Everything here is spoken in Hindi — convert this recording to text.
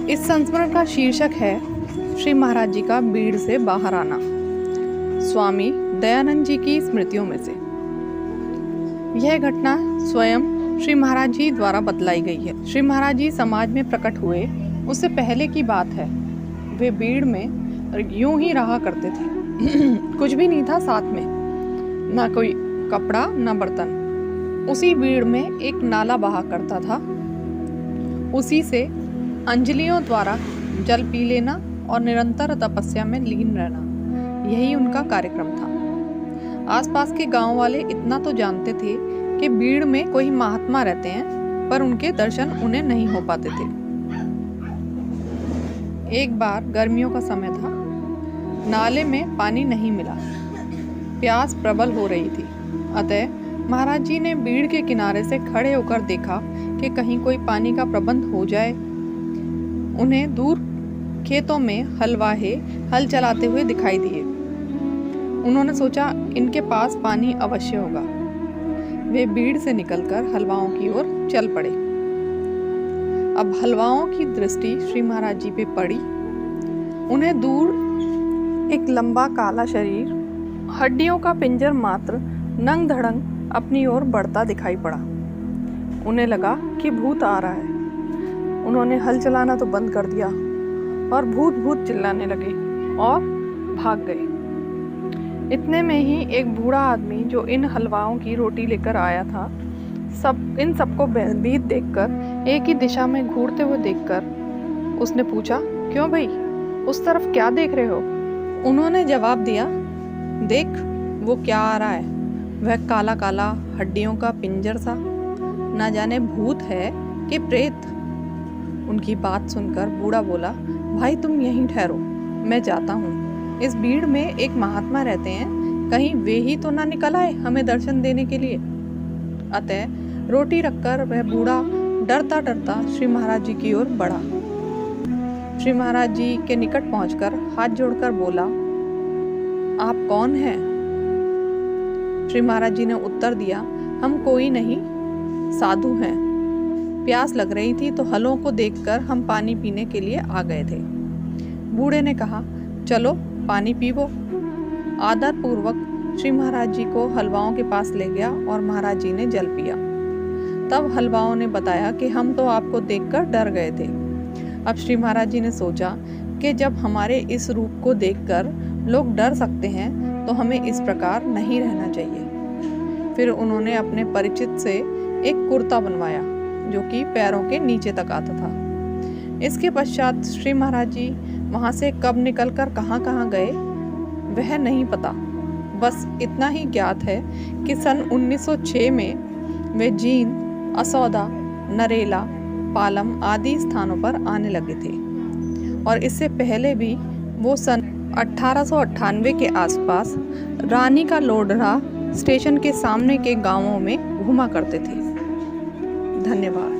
इस संस्मरण का शीर्षक है श्री महाराज जी का बीड़ से बाहर आना, स्वामी दयानंद जी की स्मृतियों में से। यह घटना स्वयं श्री महाराज जी द्वारा बतलाई गई है। श्री महाराज जी समाज में प्रकट हुए उससे पहले की बात है। वे बीड़ में यूं ही रहा करते थे। कुछ भी नहीं था साथ में, ना कोई कपड़ा ना बर्तन। उसी बीड़ में एक नाला बहा करता था। उसी से अंजलियों द्वारा जल पी लेना और निरंतर तपस्या में लीन रहना, यही उनका कार्यक्रम था। आसपास के गांव वाले इतना तो जानते थे कि बीड़ में कोई महात्मा रहते हैं, पर उनके दर्शन उन्हें नहीं हो पाते थे। एक बार गर्मियों का समय था, नाले में पानी नहीं मिला, प्यास प्रबल हो रही थी। अतः महाराज जी ने बीड़ के किनारे से खड़े होकर देखा कि कहीं कोई पानी का प्रबंध हो जाए। उन्हें दूर खेतों में हलवाहे हल चलाते हुए दिखाई दिए। उन्होंने सोचा इनके पास पानी अवश्य होगा। वे बीड़ से निकलकर हलवाओं की ओर चल पड़े। अब हलवाओं की दृष्टि श्री महाराज जी पे पड़ी। उन्हें दूर एक लंबा काला शरीर, हड्डियों का पिंजर मात्र नंग धड़ंग अपनी ओर बढ़ता दिखाई पड़ा। उन्हें लगा कि भूत आ रहा है। उन्होंने हल चलाना तो बंद कर दिया और भूत भूत चिल्लाने लगे और भाग गए। इतने में ही एक बूढ़ा आदमी जो इन हलवाओं की रोटी लेकर आया था, इन सबको भयभीत देखकर, एक ही दिशा में घूरते हुए देखकर उसने पूछा, क्यों भाई, उस तरफ क्या देख रहे हो? उन्होंने जवाब दिया, देख वो क्या आ रहा है, वह काला काला हड्डियों का पिंजर सा, ना जाने भूत है कि प्रेत। उनकी बात सुनकर बूढ़ा बोला, भाई तुम यहीं ठहरो, मैं जाता हूँ। इस भीड़ में एक महात्मा रहते हैं, कहीं वे ही तो ना निकल आए हमें दर्शन देने के लिए। अतः रोटी रखकर वह बूढ़ा डरता डरता श्री महाराज जी की ओर बढ़ा। श्री महाराज जी के निकट पहुंचकर हाथ जोड़कर बोला, आप कौन हैं? श्री महाराज जी ने उत्तर दिया, हम कोई नहीं, साधु हैं। प्यास लग रही थी तो हलों को देखकर हम पानी पीने के लिए आ गए थे। बूढ़े ने कहा, चलो पानी पीवो। आदर पूर्वक श्री महाराज जी को हलवाओं के पास ले गया और महाराज जी ने जल पिया। तब हलवाओं ने बताया कि हम तो आपको देखकर डर गए थे। अब श्री महाराज जी ने सोचा कि जब हमारे इस रूप को देखकर लोग डर सकते हैं तो हमें इस प्रकार नहीं रहना चाहिए। फिर उन्होंने अपने परिचित से एक कुर्ता बनवाया जो कि पैरों के नीचे तक आता था। इसके पश्चात श्री महाराज जी वहाँ से कब निकलकर कहाँ कहाँ गए वह नहीं पता। बस इतना ही ज्ञात है कि सन 1906 में वे जींद, असौदा, नरेला, पालम आदि स्थानों पर आने लगे थे और इससे पहले भी वो सन 1898 के आसपास रानी का लोढ़ा स्टेशन के सामने के गांवों में घुमा करते थे। धन्यवाद।